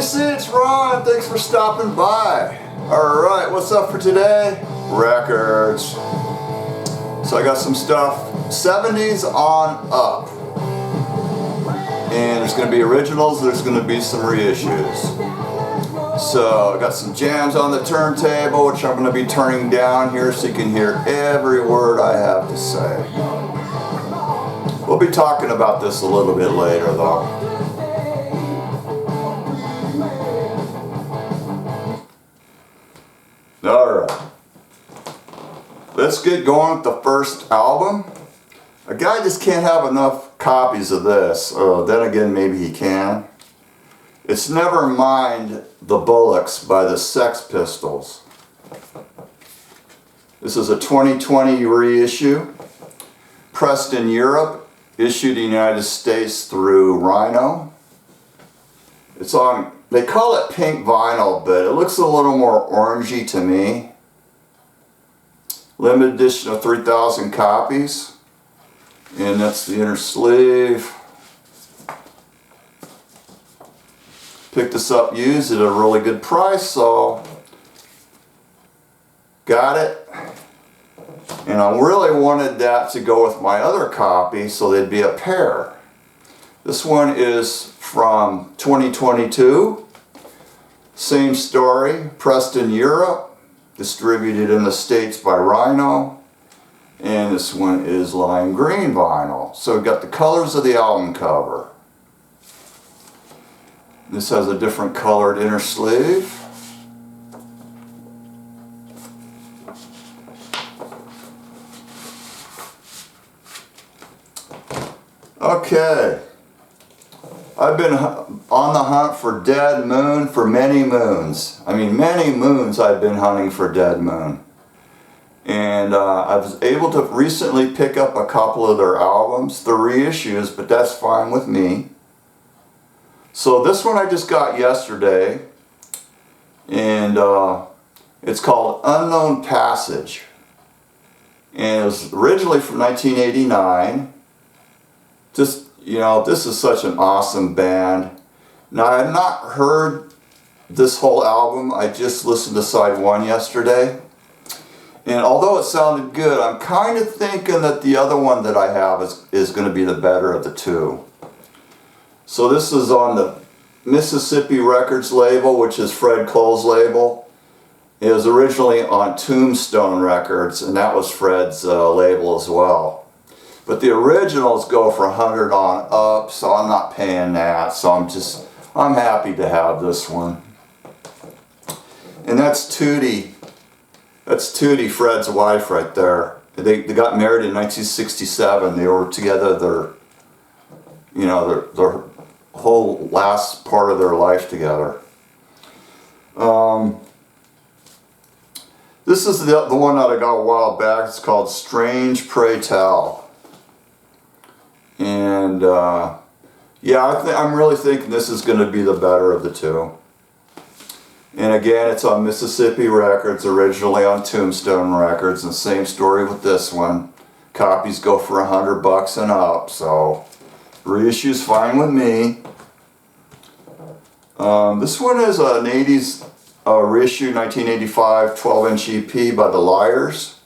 see, it's Ron. Thanks for stopping by. Alright, what's up for today? Records. So I got some stuff 70s on up. And there's going to be originals, there's going to be some reissues. So I got some jams on the turntable, which I'm going to be turning down here so you can hear every word I have to say. We'll be talking about this a little bit later though. Alright, let's get going with the first album. A guy just can't have enough copies of this. Then again, maybe he can. It's Never Mind the Bullocks by the Sex Pistols. This is a 2020 reissue. Pressed in Europe, issued in the United States through Rhino. It's on, they call it pink vinyl, but it looks a little more orangey to me. Limited edition of 3,000 copies. And that's the inner sleeve. Picked this up used at a really good price, so got it. And I really wanted that to go with my other copy, so they'd be a pair. This one is from 2022. Same story, pressed in Europe, distributed in the States by Rhino. And this one is lime green vinyl. So we've got the colors of the album cover. This has a different colored inner sleeve. Okay. I've been on the hunt for Dead Moon for many moons. I mean, many moons I've been hunting for Dead Moon. And I was able to recently pick up a couple of their albums, the reissues, but that's fine with me. So this one I just got yesterday, and it's called Unknown Passage. And it was originally from 1989. Just, you know, this is such an awesome band. Now, I have not heard this whole album. I just listened to side one yesterday. And although it sounded good, I'm kind of thinking that the other one that I have is going to be the better of the two. So this is on the Mississippi Records label, which is Fred Cole's label. It was originally on Tombstone Records, and that was Fred's label as well. But the originals go for 100 on up, so I'm not paying that. So I'm happy to have this one. And that's Tootie. That's Tootie, Fred's wife, right there. They got married in 1967. They were together their whole last part of their life together. This is the one that I got a while back. It's called Strange Pray Tell. And yeah, I'm really thinking this is going to be the better of the two. And again, it's on Mississippi Records, originally on Tombstone Records, and same story with this one. Copies go for $100 and up, so reissue's fine with me. This one is an 80s reissue, 1985 12-inch EP by the Liars.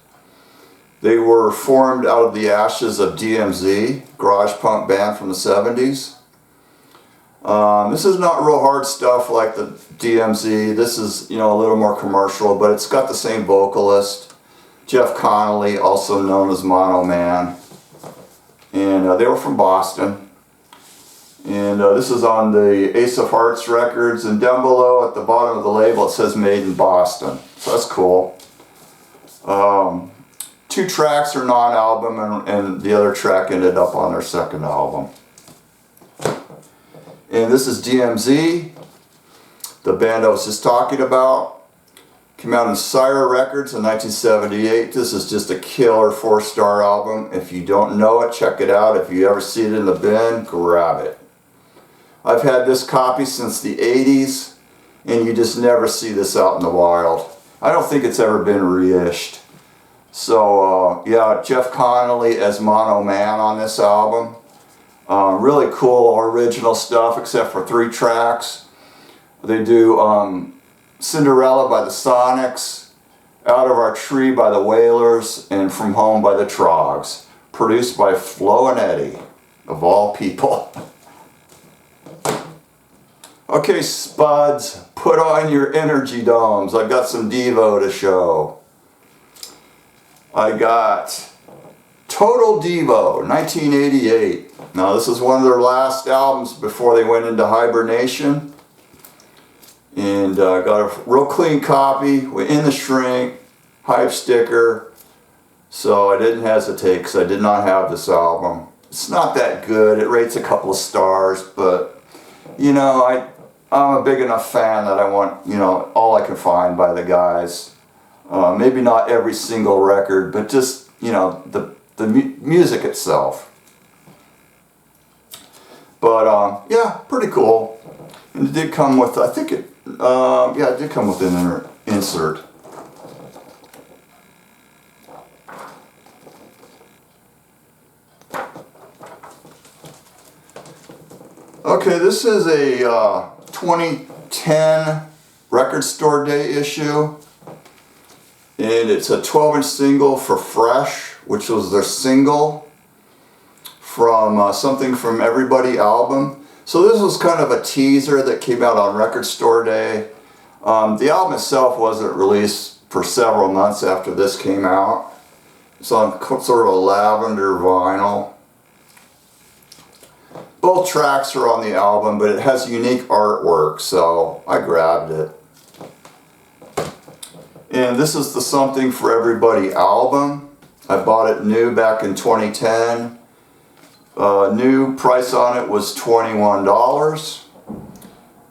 They were formed out of the ashes of DMZ, garage punk band from the 70s. This is not real hard stuff like the DMZ. This is, you know, a little more commercial, but it's got the same vocalist, Jeff Connolly, also known as Mono Man. And they were from Boston. And this is on the Ace of Hearts records, and down below at the bottom of the label it says Made in Boston. So that's cool. 2 tracks are non-album, and the other track ended up on their second album. And this is DMZ, the band I was just talking about. Came out in Sire Records in 1978. This is just a killer 4-star album. If you don't know it, check it out. If you ever see it in the bin, grab it. I've had this copy since the 80s, and you just never see this out in the wild. I don't think it's ever been reissued. So yeah, Jeff Connolly as Mono Man on this album. Really cool original stuff except for 3 tracks. They do Cinderella by the Sonics, Out of Our Tree by the Wailers, and From Home by the Trogs. Produced by Flo and Eddie, of all people. Okay, spuds, put on your energy domes. I've got some Devo to show. I got Total Devo, 1988. Now this is one of their last albums before they went into hibernation. And I got a real clean copy in the shrink, hype sticker. So I didn't hesitate because I did not have this album. It's not that good. It rates a couple of stars, but you know, I'm a big enough fan that I want, you know, all I can find by the guys. Maybe not every single record, but just, you know, the music itself. But yeah, pretty cool. And it did come with, I think it, yeah, it did come with an insert. Okay, this is a 2010 Record Store Day issue, and it's a 12-inch single for Fresh, which was their single from Something From Everybody album. So this was kind of a teaser that came out on Record Store Day. The album itself wasn't released for several months after this came out. It's on sort of a lavender vinyl. Both tracks are on the album, but it has unique artwork, so I grabbed it. And this is the Something For Everybody album. I bought it new back in 2010. New price on it was $21.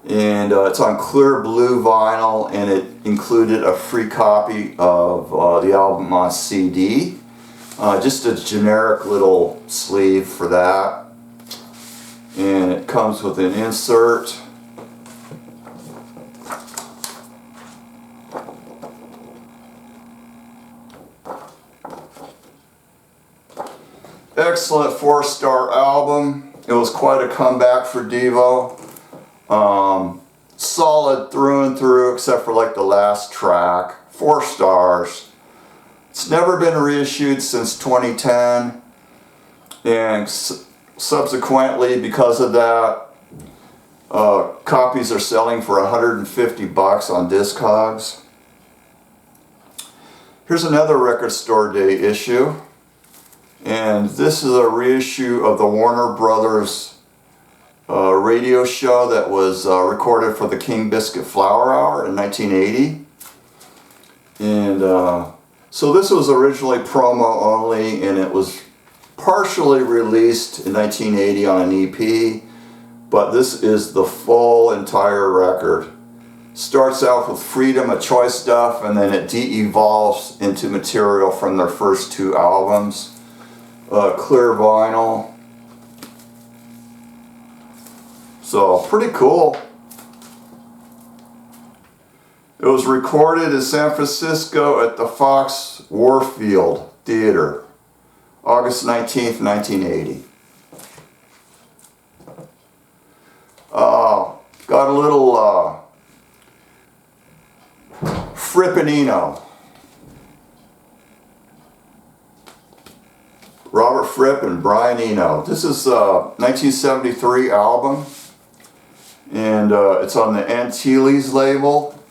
And it's on clear blue vinyl, and it included a free copy of the album on CD. Just a generic little sleeve for that. And it comes with an insert. Excellent 4-star album. It was quite a comeback for Devo. Solid through and through, except for like the last track. 4 stars. It's never been reissued since 2010. And subsequently, because of that, copies are selling for $150 on Discogs. Here's another Record Store Day issue, and this is a reissue of the Warner Brothers radio show that was recorded for the King Biscuit Flour Hour in 1980. And so this was originally promo only, and it was partially released in 1980 on an EP, but this is the full entire record. Starts out with Freedom of Choice stuff, and then it de-evolves into material from their first 2 albums. Clear vinyl. So, pretty cool. It was recorded in San Francisco at the Fox Warfield Theater. August 19th, 1980. Got a little Frippinino. Robert Fripp and Brian Eno. This is a 1973 album, and it's on the Antilles label.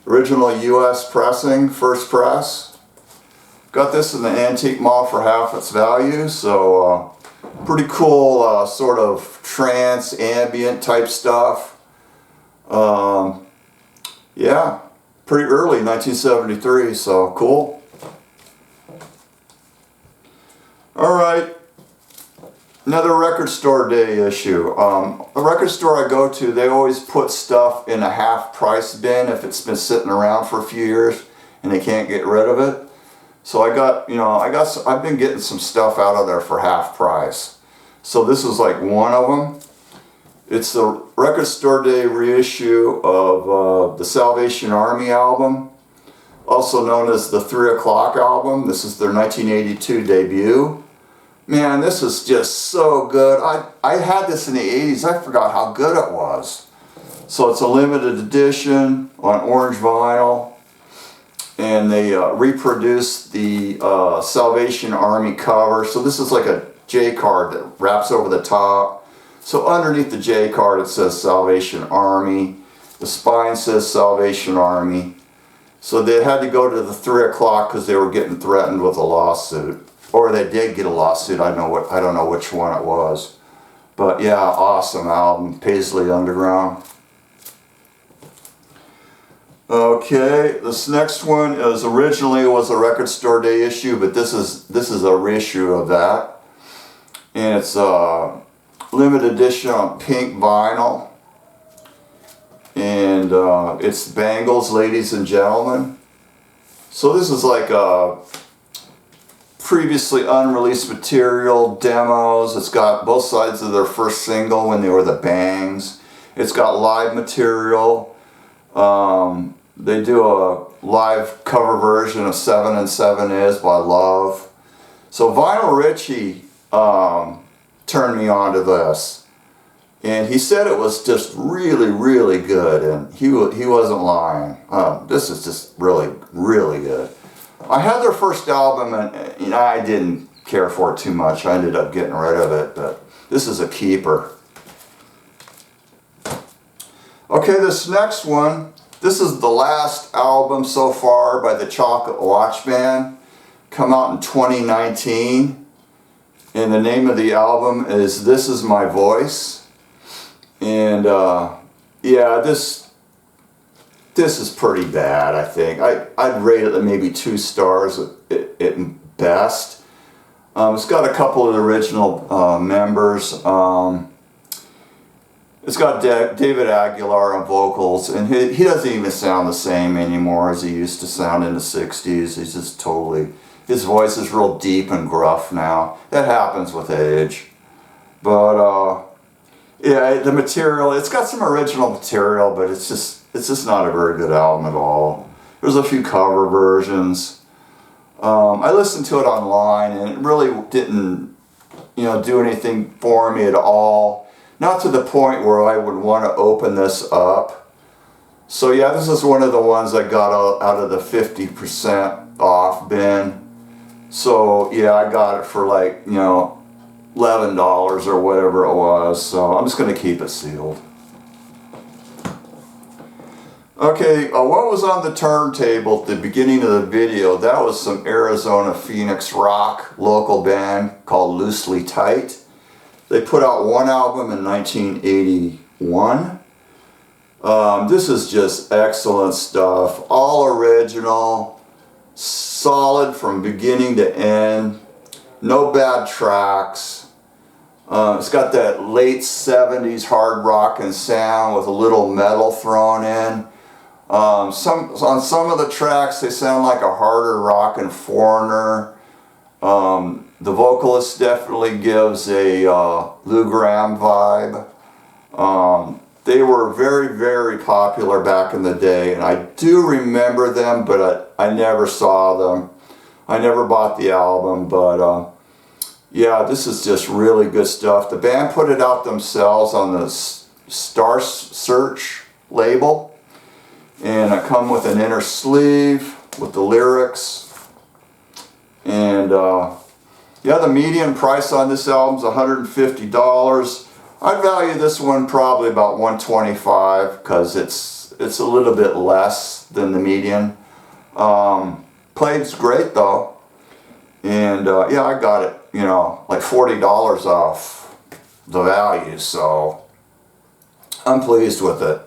Original US pressing, first press. Got this in the antique mall for half its value, so pretty cool sort of trance, ambient type stuff. Yeah, pretty early, 1973, so cool. Alright, another Record Store Day issue. The record store I go to, they always put stuff in a half price bin if it's been sitting around for a few years and they can't get rid of it. So I've been getting some stuff out of there for half price. So this is like one of them. It's the Record Store Day reissue of the Salvation Army album, also known as the 3 O'Clock album. This is their 1982 debut. Man, this is just so good. I had this in the 80s. I forgot how good it was. So it's a limited edition on orange vinyl, and they reproduced the Salvation Army cover. So this is like a J card that wraps over the top. So underneath the J card it says Salvation Army. The spine says Salvation Army. So they had to go to the 3 o'clock because they were getting threatened with a lawsuit. Or they did get a lawsuit, I don't know which one it was. But yeah, awesome album, Paisley Underground. Okay, this next one is originally was a Record Store Day issue, but this is a reissue of that. And it's a limited edition on pink vinyl. And it's Bengals, Ladies and Gentlemen. So this is like a previously unreleased material, demos. It's got both sides of their first single when they were the Bangs. It's got live material. They do a live cover version of 7 and 7 Is by Love. So Vinyl Richie turned me on to this. And he said it was just really, really good. And he wasn't lying. This is just really, really good. I had their first album and I didn't care for it too much. I ended up getting rid of it, but this is a keeper. Okay, this next one, this is the last album so far by the Chocolate Watchband. Come out in 2019. And the name of the album is This Is My Voice. And yeah, this is pretty bad, I think. I'd rate it at maybe 2 stars at best. It's got a couple of the original members. It's got David Aguilar on vocals, and he doesn't even sound the same anymore as he used to sound in the 60s. He's just totally, his voice is real deep and gruff now. That happens with age. But yeah, the material, it's got some original material, but it's just not a very good album at all. There's a few cover versions. I listened to it online and it really didn't, do anything for me at all. Not to the point where I would want to open this up. So yeah, this is one of the ones I got out of the 50% off bin. So yeah, I got it for like, $11 or whatever it was. So I'm just going to keep it sealed. Okay, what was on the turntable at the beginning of the video, that was some Arizona Phoenix rock local band called Loosely Tight. They put out one album in 1981. This is just excellent stuff, all original, solid from beginning to end, no bad tracks. It's got that late 70s hard rock and sound with a little metal thrown in. On some of the tracks they sound like a harder rock and Foreigner. The vocalist definitely gives a Lou Gramm vibe. They were very, very popular back in the day, and I do remember them, but I never saw them. I never bought the album, but yeah, this is just really good stuff. The band put it out themselves on the Star Search label. And I come with an inner sleeve with the lyrics. And yeah, the median price on this album is $150. I'd value this one probably about $125 because it's a little bit less than the median. Played's great though. And yeah, I got it, like $40 off the value, so I'm pleased with it.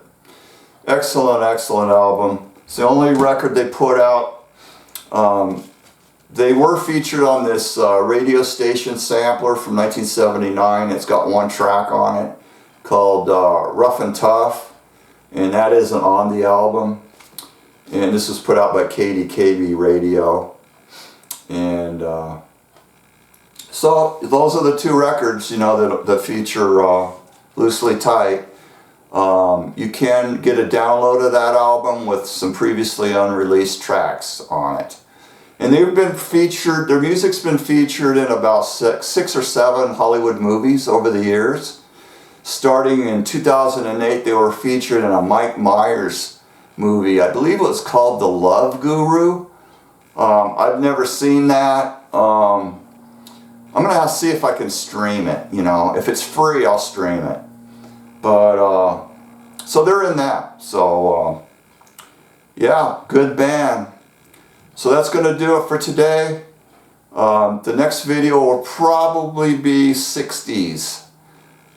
Excellent, excellent album. It's the only record they put out. They were featured on this radio station sampler from 1979. It's got one track on it called Rough and Tough, and that isn't on the album. And this was put out by KDKB Radio. And so those are the 2 records, that feature Loosely Tight. You can get a download of that album with some previously unreleased tracks on it. And they've been featured, their music's been featured in about six or seven Hollywood movies over the years. Starting in 2008, they were featured in a Mike Myers movie. I believe it was called The Love Guru. I've never seen that. I'm going to have to see if I can stream it, you know. If it's free, I'll stream it. But, so they're in that. So, yeah, good band. So that's going to do it for today. The next video will probably be 60s.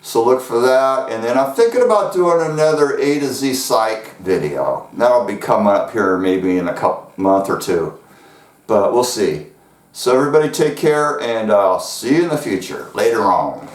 So look for that. And then I'm thinking about doing another A to Z Psych video. That'll be coming up here maybe in a month or two. But we'll see. So everybody take care, and I'll see you in the future, later on.